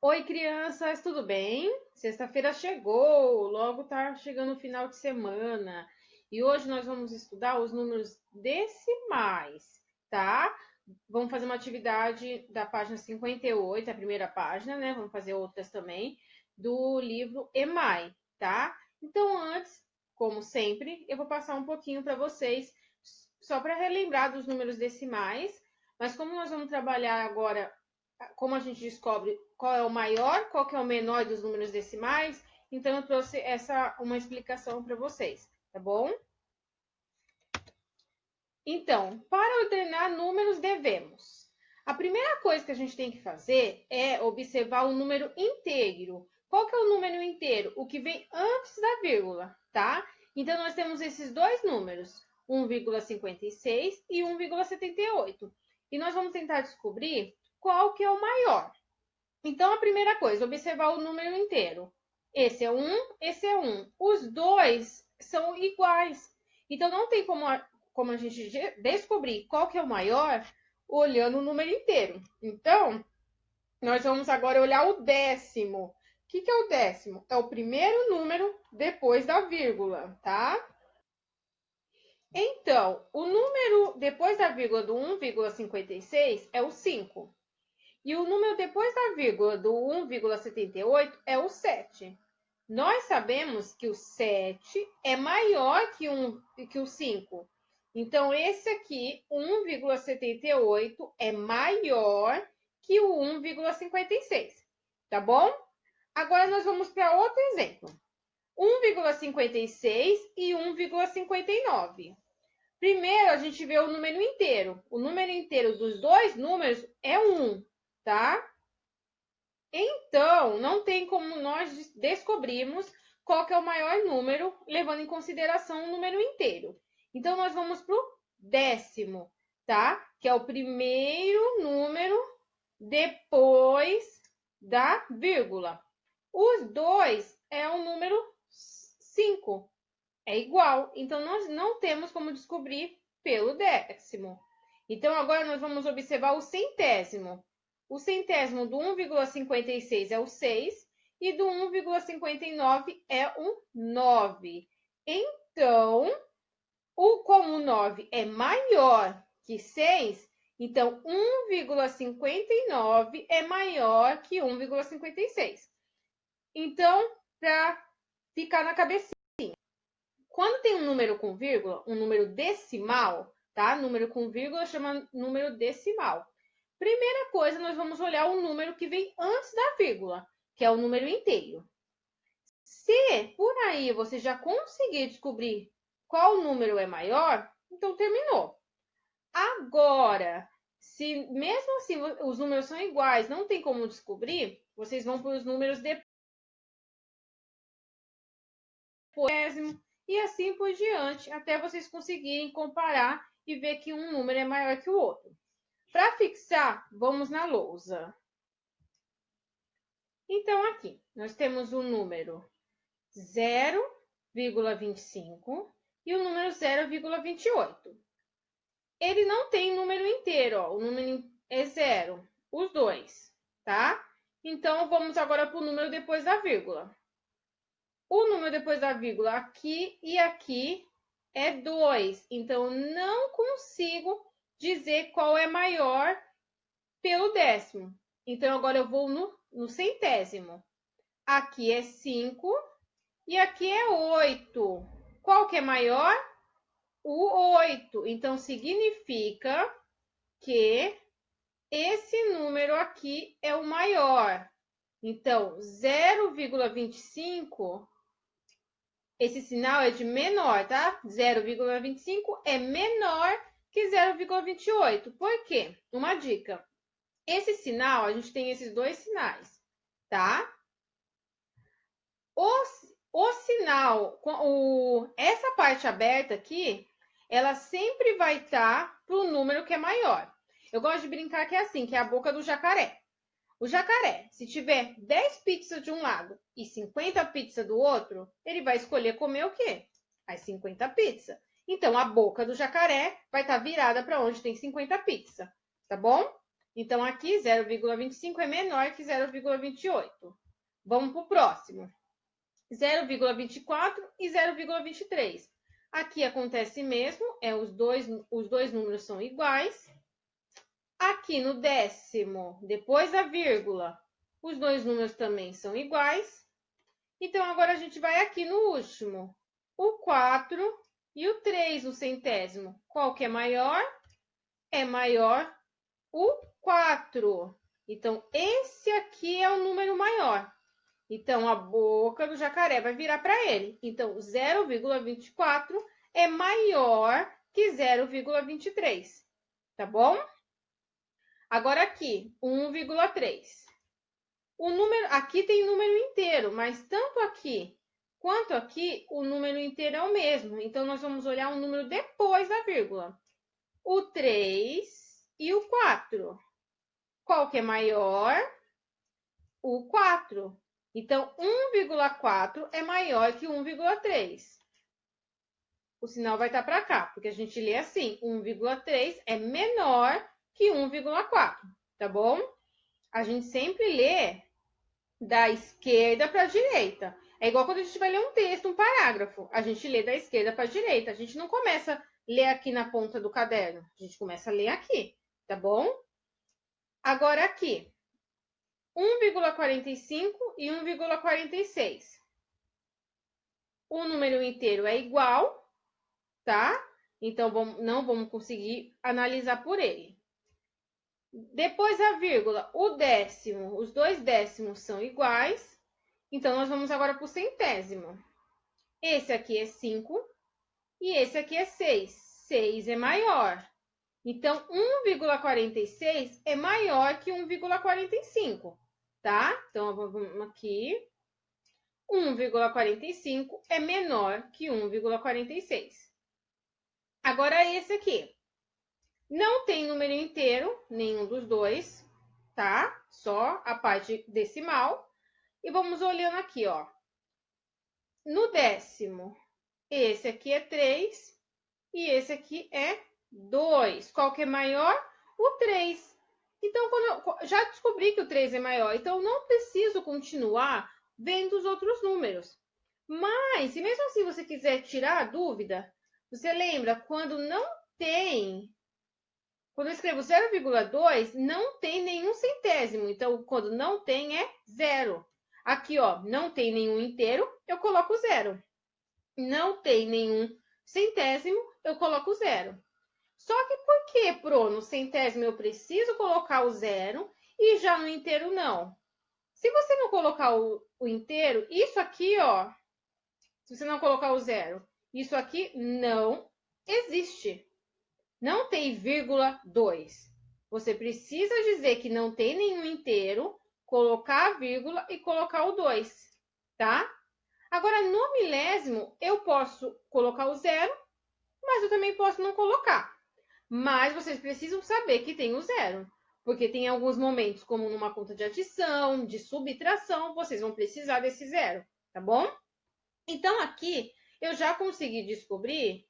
Oi, crianças, tudo bem? Sexta-feira chegou, logo tá chegando o final de semana. E hoje nós vamos estudar os números decimais, tá? Vamos fazer uma atividade da página 58, a primeira página, né? Vamos fazer outras também, do livro EMAI, tá? Então, antes, como sempre, eu vou passar um pouquinho para vocês, só para relembrar dos números decimais, mas como nós vamos trabalhar agora como a gente descobre qual é o maior, qual que é o menor dos números decimais, então eu trouxe uma explicação para vocês, tá bom? Então, para ordenar números devemos. A primeira coisa que a gente tem que fazer é observar o número inteiro. Qual que é o número inteiro? O que vem antes da vírgula, tá? Então nós temos esses dois números, 1,56 e 1,78. E nós vamos tentar descobrir qual que é o maior. Então, a primeira coisa, observar o número inteiro. Esse é 1, esse é 1. Os dois são iguais. Então, não tem como a gente descobrir qual que é o maior olhando o número inteiro. Então, nós vamos agora olhar o décimo. O que é o décimo? É o primeiro número depois da vírgula, tá? Então, o número depois da vírgula do 1,56 é o 5. E o número depois da vírgula do 1,78 é o 7. Nós sabemos que o 7 é maior que o 5. Então, esse aqui, 1,78, é maior que o 1,56. Tá bom? Agora, nós vamos para outro exemplo. 1,56 e 1,59. Primeiro, a gente vê o número inteiro. O número inteiro dos dois números é 1, tá? Então, não tem como nós descobrirmos qual que é o maior número, levando em consideração o número inteiro. Então, nós vamos para o décimo, tá? Que é o primeiro número depois da vírgula. Os dois é o número 5. É igual. Então, nós não temos como descobrir pelo décimo. Então, agora nós vamos observar o centésimo. O centésimo do 1,56 é o 6 e do 1,59 é o 9. Então, como o 9 é maior que 6, então 1,59 é maior que 1,56. Então, para ficar na cabeça, quando tem um número com vírgula, um número decimal, tá? Número com vírgula chama número decimal. Primeira coisa, nós vamos olhar o número que vem antes da vírgula, que é o número inteiro. Se por aí você já conseguir descobrir qual número é maior, então terminou. Agora, se mesmo assim os números são iguais, não tem como descobrir, vocês vão para os números depois e assim por diante, até vocês conseguirem comparar e ver que um número é maior que o outro. Para fixar, vamos na lousa. Então, aqui, nós temos o número 0,25 e o número 0,28. Ele não tem número inteiro, ó, o número é zero, os dois, tá? Então, vamos agora para o número depois da vírgula. O número depois da vírgula aqui e aqui é 2. Então, não consigo dizer qual é maior pelo décimo. Então, agora eu vou no centésimo. Aqui é 5 e aqui é 8. Qual que é maior? O 8. Então, significa que esse número aqui é o maior. Então, 0,25, esse sinal é de menor, tá? 0,25 é menor que 0,28. Por quê? Uma dica. Esse sinal, a gente tem esses dois sinais, tá? O sinal, essa parte aberta aqui, ela sempre vai estar para o número que é maior. Eu gosto de brincar que é assim, que é a boca do jacaré. O jacaré, se tiver 10 pizzas de um lado e 50 pizzas do outro, ele vai escolher comer o quê? As 50 pizzas. Então, a boca do jacaré vai estar virada para onde tem 50 pizzas, tá bom? Então, aqui 0,25 é menor que 0,28. Vamos para o próximo. 0,24 e 0,23. Aqui acontece mesmo, os dois números são iguais. Aqui no décimo, depois da vírgula, os dois números também são iguais. Então, agora a gente vai aqui no último. O 4 e o 3 no centésimo. Qual que é maior? É maior o 4. Então, esse aqui é o número maior. Então, a boca do jacaré vai virar para ele. Então, 0,24 é maior que 0,23. Tá bom? Agora aqui, 1,3. O número, aqui tem número inteiro, mas tanto aqui quanto aqui, o número inteiro é o mesmo. Então, nós vamos olhar um número depois da vírgula. O 3 e o 4. Qual que é maior? O 4. Então, 1,4 é maior que 1,3. O sinal vai estar para cá, porque a gente lê assim, 1,3 é menor que 1,4, tá bom? A gente sempre lê da esquerda para a direita. É igual quando a gente vai ler um texto, um parágrafo. A gente lê da esquerda para a direita. A gente não começa a ler aqui na ponta do caderno. A gente começa a ler aqui, tá bom? Agora aqui, 1,45 e 1,46. O número inteiro é igual, tá? Então, não vamos conseguir analisar por ele. Depois a vírgula, o décimo, os dois décimos são iguais. Então, nós vamos agora para o centésimo. Esse aqui é 5 e esse aqui é 6. 6 é maior. Então, 1,46 é maior que 1,45, tá? Então, vamos aqui. 1,45 é menor que 1,46. Agora, esse aqui. Não tem número inteiro, nenhum dos dois, tá? Só a parte decimal. E vamos olhando aqui, ó. No décimo, esse aqui é 3 e esse aqui é 2. Qual que é maior? O 3. Então, já descobri que o 3 é maior, então eu não preciso continuar vendo os outros números. Mas, se mesmo assim você quiser tirar a dúvida, você lembra quando não tem... Quando eu escrevo 0,2, não tem nenhum centésimo. Então, quando não tem, é 0. Aqui, ó, não tem nenhum inteiro, eu coloco 0. Não tem nenhum centésimo, eu coloco 0. Só que por que, Pro, no centésimo eu preciso colocar o 0 e já no inteiro não? Se você não colocar o inteiro, isso aqui, ó, se você não colocar o 0, isso aqui não existe. Não tem vírgula 2. Você precisa dizer que não tem nenhum inteiro, colocar a vírgula e colocar o 2, tá? Agora, no milésimo, eu posso colocar o 0, mas eu também posso não colocar. Mas vocês precisam saber que tem o 0, porque tem alguns momentos, como numa conta de adição, de subtração, vocês vão precisar desse 0, tá bom? Então, aqui, eu já consegui descobrir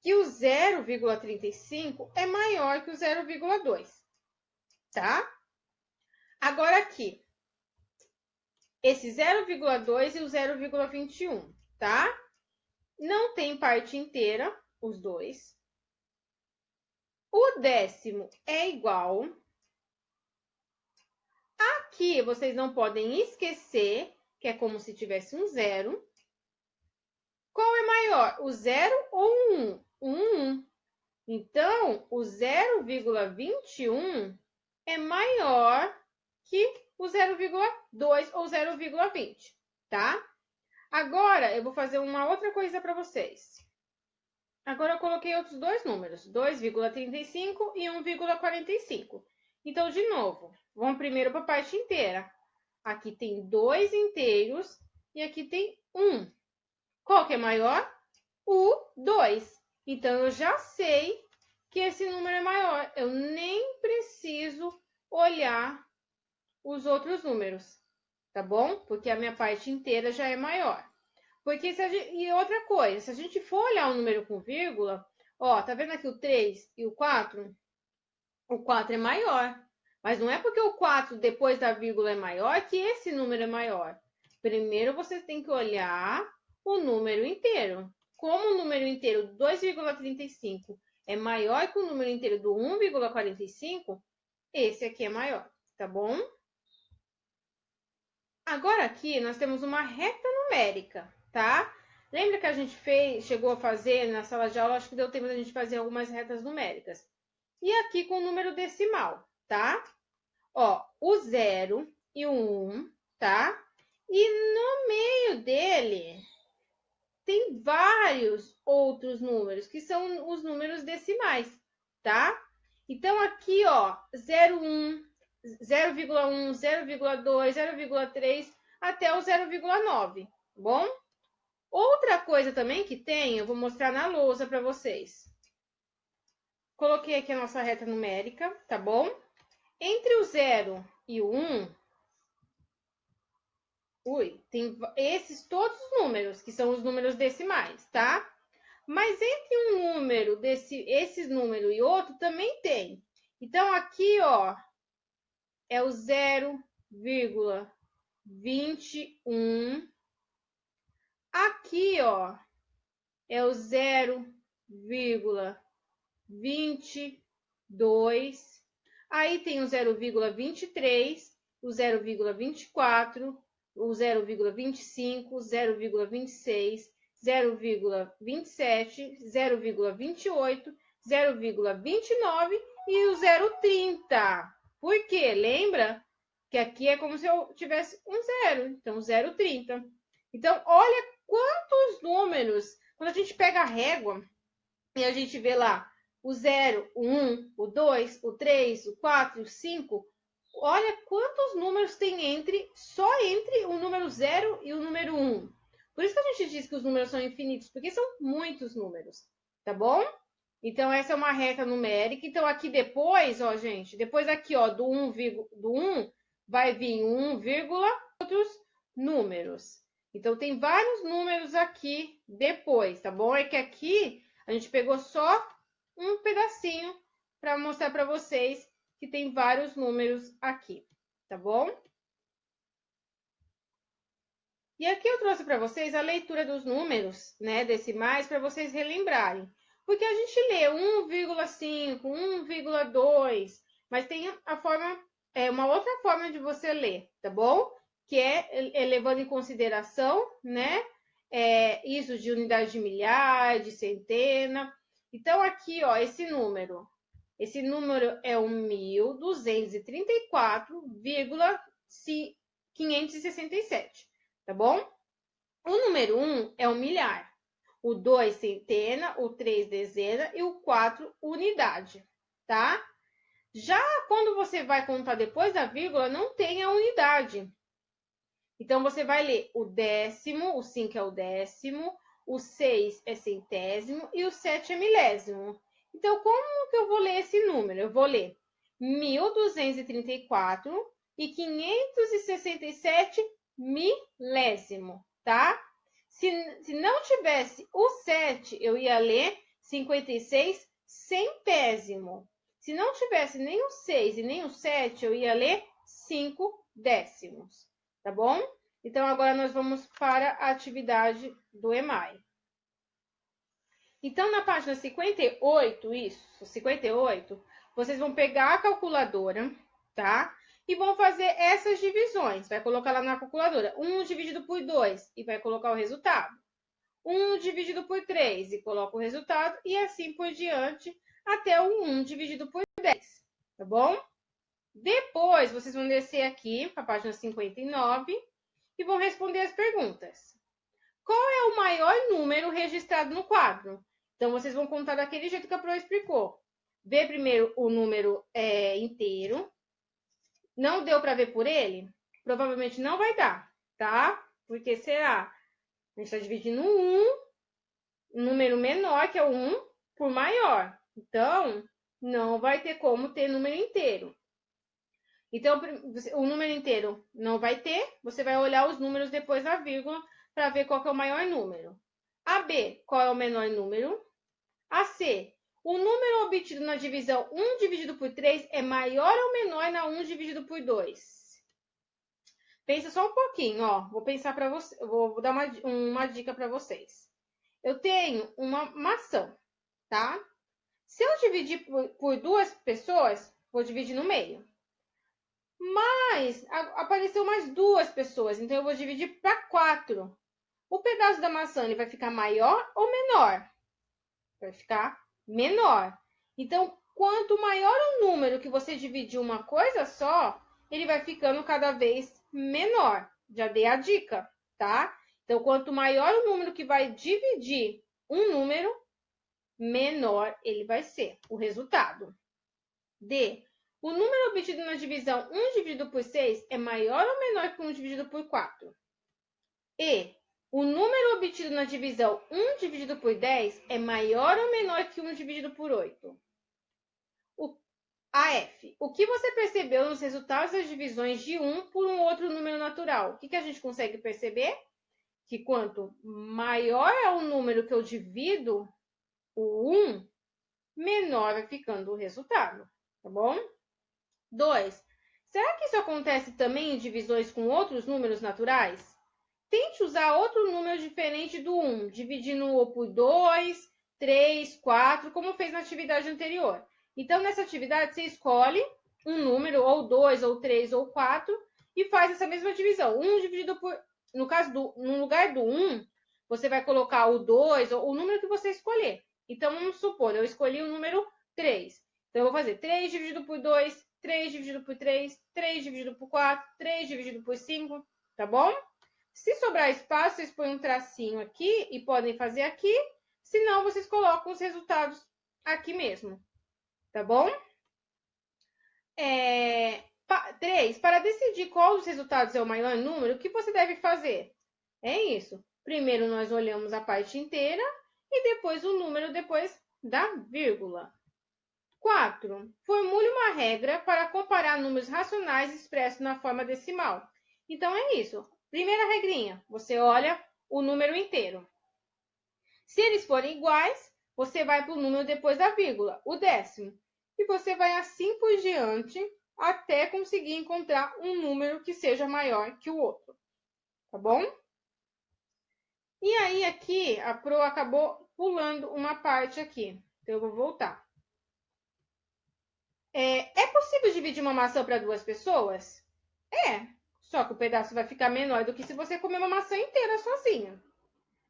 que o 0,35 é maior que o 0,2, tá? Agora aqui, esse 0,2 e o 0,21, tá? Não tem parte inteira, os dois. O décimo é igual. Aqui, vocês não podem esquecer que é como se tivesse um 0. Qual é maior, o 0 ou o 1? O 1. Então, o 0,21 é maior que o 0,2 ou 0,20, tá? Agora, eu vou fazer uma outra coisa para vocês. Agora, eu coloquei outros dois números, 2,35 e 1,45. Então, de novo, vamos primeiro para a parte inteira. Aqui tem 2 inteiros e aqui tem 1. Qual que é maior? O 2. Então, eu já sei que esse número é maior. Eu nem preciso olhar os outros números, tá bom? Porque a minha parte inteira já é maior. Porque e outra coisa, se a gente for olhar o número com vírgula, ó, tá vendo aqui o 3 e o 4? o 4 é maior. Mas não é porque o 4 depois da vírgula é maior que esse número é maior. Primeiro você tem que olhar o número inteiro. Como o número inteiro 2,35 é maior que o número inteiro do 1,45, esse aqui é maior, tá bom? Agora aqui nós temos uma reta numérica, tá? Lembra que a gente chegou a fazer na sala de aula, acho que deu tempo da gente fazer algumas retas numéricas. E aqui com o número decimal, tá? Ó, o 0 e o 1, tá? E no meio dele tem vários outros números, que são os números decimais, tá? Então aqui, ó, 0,1, 0,1, 0,2, 0,3 até o 0,9, tá bom? Outra coisa também que tem, eu vou mostrar na lousa para vocês. Coloquei aqui a nossa reta numérica, tá bom? Entre o 0 e o 1, tem esses todos os números, que são os números decimais, tá? Mas entre um número esse número e outro também tem. Então aqui, ó, é o 0,21. Aqui, ó, é o 0,22. Aí tem o 0,23, o 0,24, o 0,25, 0,26, 0,27, 0,28, 0,29 e o 0,30. Por quê? Lembra que aqui é como se eu tivesse um zero, então 0,30. Então, olha quantos números, quando a gente pega a régua e a gente vê lá o 0, o 1, o 2, o 3, o 4, o 5, olha quantos números tem só entre o número 0 e o número 1. Por isso que a gente diz que os números são infinitos, porque são muitos números, tá bom? Então, essa é uma reta numérica. Então, aqui depois, ó, gente, depois aqui, ó, do 1 vai vir 1, outros números. Então, tem vários números aqui depois, tá bom? É que aqui a gente pegou só um pedacinho para mostrar para vocês que tem vários números aqui, tá bom? E aqui eu trouxe para vocês a leitura dos números, né, decimais, para vocês relembrarem. Porque a gente lê 1,5, 1,2, mas tem uma outra forma de você ler, tá bom? Que é levando em consideração, né, isso de unidade de milhar, de centena. Então, aqui, ó, esse número é o 1.234,567, tá bom? O número 1 é o milhar, o 2 centena, o 3 dezena e o 4 unidade, tá? Já quando você vai contar depois da vírgula, não tem a unidade. Então, você vai ler o décimo, o 5 é o décimo, o 6 é centésimo e o 7 é milésimo. Então, como que eu vou ler esse número? Eu vou ler 1.234 e 567 milésimo, tá? Se não tivesse o 7, eu ia ler 56 centésimo. Se não tivesse nem o 6 e nem o 7, eu ia ler 5 décimos, tá bom? Então, agora nós vamos para a atividade do EMAI. Então, na página 58, 58, vocês vão pegar a calculadora, tá? E vão fazer essas divisões. Vai colocar lá na calculadora 1 dividido por 2 e vai colocar o resultado. 1 dividido por 3 e coloca o resultado. E assim por diante, até o 1 dividido por 10, tá bom? Depois, vocês vão descer aqui para a página 59 e vão responder as perguntas. Qual é o maior número registrado no quadro? Então, vocês vão contar daquele jeito que a Pro explicou. Vê primeiro o número inteiro. Não deu para ver por ele? Provavelmente não vai dar, tá? Porque será? A gente está dividindo um número menor, que é o 1, por maior. Então, não vai ter como ter número inteiro. Então, o número inteiro não vai ter. Você vai olhar os números depois da vírgula para ver qual que é o maior número. A B, qual é o menor número? A C, O número obtido na divisão 1 dividido por 3 é maior ou menor na 1 dividido por 2? Pensa só um pouquinho, ó. Vou pensar para você, vou dar uma dica para vocês. Eu tenho uma maçã, tá? Se eu dividir por 2 pessoas, vou dividir no meio. Mas apareceu mais 2 pessoas, então eu vou dividir para 4. O pedaço da maçã ele vai ficar maior ou menor? Vai ficar menor. Então, quanto maior o número que você dividir uma coisa só, ele vai ficando cada vez menor. Já dei a dica, tá? Então, quanto maior o número que vai dividir um número, menor ele vai ser o resultado. D. O número obtido na divisão 1 dividido por 6 é maior ou menor que 1 dividido por 4? E. O número obtido na divisão 1 dividido por 10 é maior ou menor que 1 dividido por 8? AF. O que você percebeu nos resultados das divisões de 1 por um outro número natural? O que a gente consegue perceber? Que quanto maior é o número que eu divido o 1, menor vai ficando o resultado, tá bom? 2. Será que isso acontece também em divisões com outros números naturais? Tente usar outro número diferente do 1, dividindo-o por 2, 3, 4, como fez na atividade anterior. Então, nessa atividade, você escolhe um número, ou 2, ou 3, ou 4, e faz essa mesma divisão. 1 dividido por... No lugar do 1, você vai colocar o 2, ou o número que você escolher. Então, vamos supor, eu escolhi o número 3. Então, eu vou fazer 3 dividido por 2, 3 dividido por 3, 3 dividido por 4, 3 dividido por 5, tá bom? Se sobrar espaço, vocês põem um tracinho aqui e podem fazer aqui. Senão, vocês colocam os resultados aqui mesmo. Tá bom? 3. Para decidir qual dos resultados é o maior número, o que você deve fazer? É isso. Primeiro, nós olhamos a parte inteira e depois o número depois da vírgula. 4. Formule uma regra para comparar números racionais expressos na forma decimal. Então, é isso. Primeira regrinha, você olha o número inteiro. Se eles forem iguais, você vai para o número depois da vírgula, o décimo. E você vai assim por diante até conseguir encontrar um número que seja maior que o outro. Tá bom? E aí, aqui, a Pro acabou pulando uma parte aqui. Então, eu vou voltar. É possível dividir uma maçã para 2 pessoas? É. Só que o pedaço vai ficar menor do que se você comer uma maçã inteira sozinha.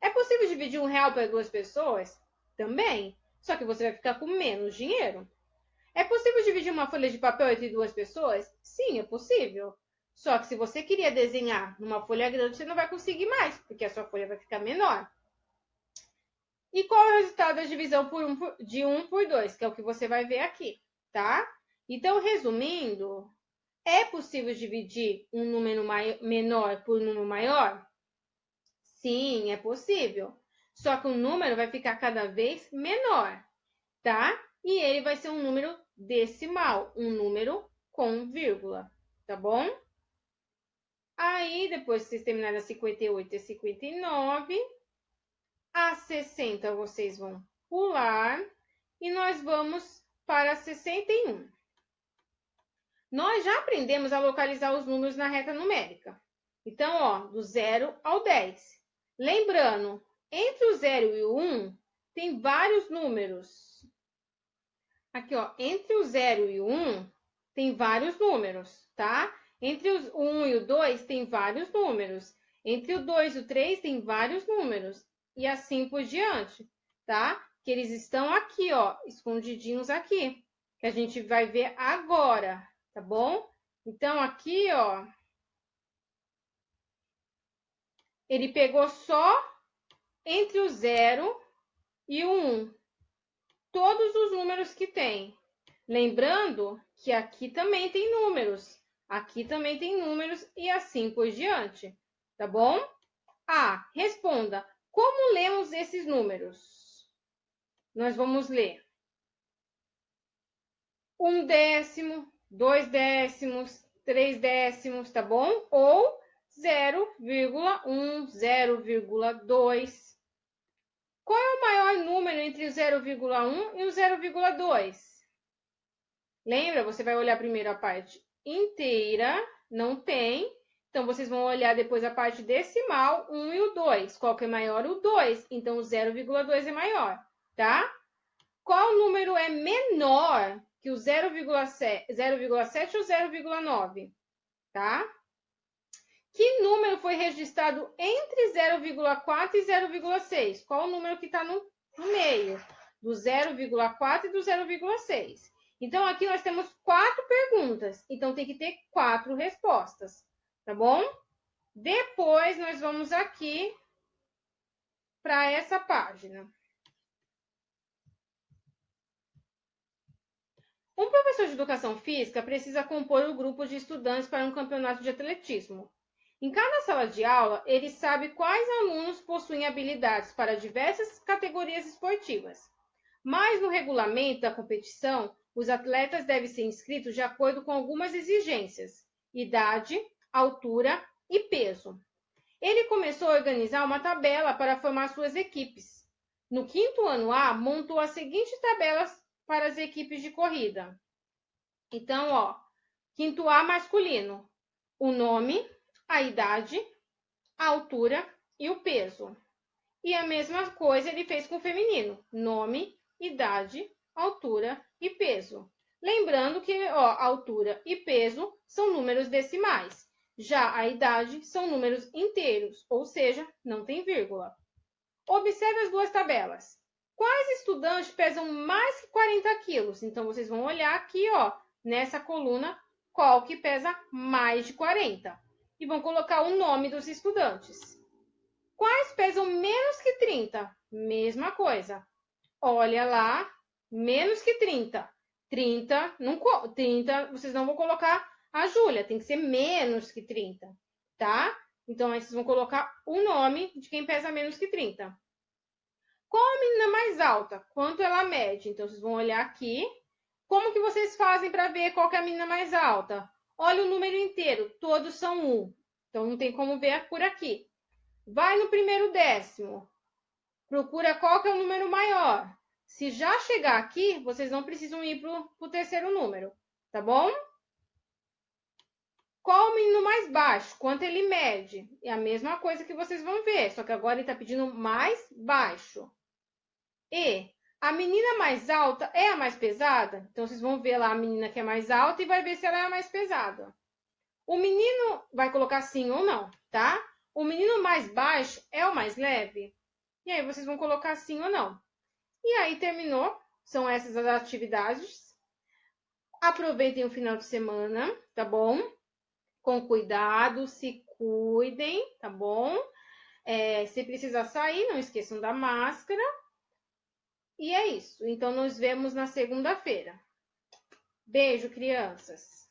É possível dividir R$1 para 2 pessoas? Também. Só que você vai ficar com menos dinheiro. É possível dividir uma folha de papel entre 2 pessoas? Sim, é possível. Só que se você queria desenhar numa folha grande, você não vai conseguir mais, porque a sua folha vai ficar menor. E qual é o resultado da divisão de 1 por 2, que é o que você vai ver aqui, tá? Então, resumindo, é possível dividir um número menor por um número maior? Sim, é possível. Só que o número vai ficar cada vez menor, tá? E ele vai ser um número decimal, um número com vírgula, tá bom? Aí, depois que vocês terminarem a 58 e 59, a 60 vocês vão pular e nós vamos para 61. Nós já aprendemos a localizar os números na reta numérica. Então, ó, do 0 ao 10. Lembrando, entre o 0 e o 1, tem vários números. Aqui, ó, entre o 0 e o 1, tem vários números, tá? Entre o 1 e o 2, tem vários números. Entre o 2 e o 3, tem vários números. E assim por diante, tá? Que eles estão aqui, ó, escondidinhos aqui. Que a gente vai ver agora, tá bom? Então, aqui, ó, ele pegou só entre o 0 e o 1. Todos os números que tem. Lembrando que aqui também tem números. Aqui também tem números e assim por diante. Tá bom? Responda. Como lemos esses números? Nós vamos ler 1 décimo, 2 décimos, 3 décimos, tá bom? Ou 0,1, 0,2. Qual é o maior número entre o 0,1 e o 0,2? Lembra? Você vai olhar primeiro a parte inteira, não tem. Então, vocês vão olhar depois a parte decimal, 1 e o 2. Qual que é maior? O 2. Então, o 0,2 é maior, tá? Qual número é menor que o 0,7 ou 0,9? Tá? Que número foi registrado entre 0,4 e 0,6? Qual o número que está no meio? Do 0,4 e do 0,6. Então, aqui nós temos 4 perguntas. Então, tem que ter 4 respostas. Tá bom? Depois, nós vamos aqui para essa página. Um professor de educação física precisa compor o grupo de estudantes para um campeonato de atletismo. Em cada sala de aula, ele sabe quais alunos possuem habilidades para diversas categorias esportivas. Mas no regulamento da competição, os atletas devem ser inscritos de acordo com algumas exigências: idade, altura e peso. Ele começou a organizar uma tabela para formar suas equipes. No quinto ano A, montou as seguintes tabelas para as equipes de corrida. Então, ó, quinto A masculino, o nome, a idade, a altura e o peso. E a mesma coisa ele fez com o feminino, nome, idade, altura e peso. Lembrando que, ó, altura e peso são números decimais. Já a idade são números inteiros, ou seja, não tem vírgula. Observe as duas tabelas. Quais estudantes pesam mais que 40 quilos? Então, vocês vão olhar aqui, ó, nessa coluna, qual que pesa mais de 40. E vão colocar o nome dos estudantes. Quais pesam menos que 30? Mesma coisa. Olha lá, menos que 30. 30, não, 30, vocês não vão colocar a Júlia, tem que ser menos que 30, tá? Então, aí vocês vão colocar o nome de quem pesa menos que 30. Qual a menina mais alta? Quanto ela mede? Então, vocês vão olhar aqui. Como que vocês fazem para ver qual que é a menina mais alta? Olha o número inteiro, todos são 1. Então, não tem como ver por aqui. Vai no primeiro décimo. Procura qual que é o número maior. Se já chegar aqui, vocês não precisam ir para o terceiro número, tá bom? Qual o menino mais baixo? Quanto ele mede? É a mesma coisa que vocês vão ver, só que agora ele está pedindo mais baixo. E a menina mais alta é a mais pesada? Então, vocês vão ver lá a menina que é mais alta e vai ver se ela é a mais pesada. O menino vai colocar sim ou não, tá? O menino mais baixo é o mais leve? E aí, vocês vão colocar sim ou não. E aí, terminou. São essas as atividades. Aproveitem o final de semana, tá bom? Com cuidado, se cuidem, tá bom? Se precisar sair, não esqueçam da máscara. E é isso. Então, nos vemos na segunda-feira. Beijo, crianças!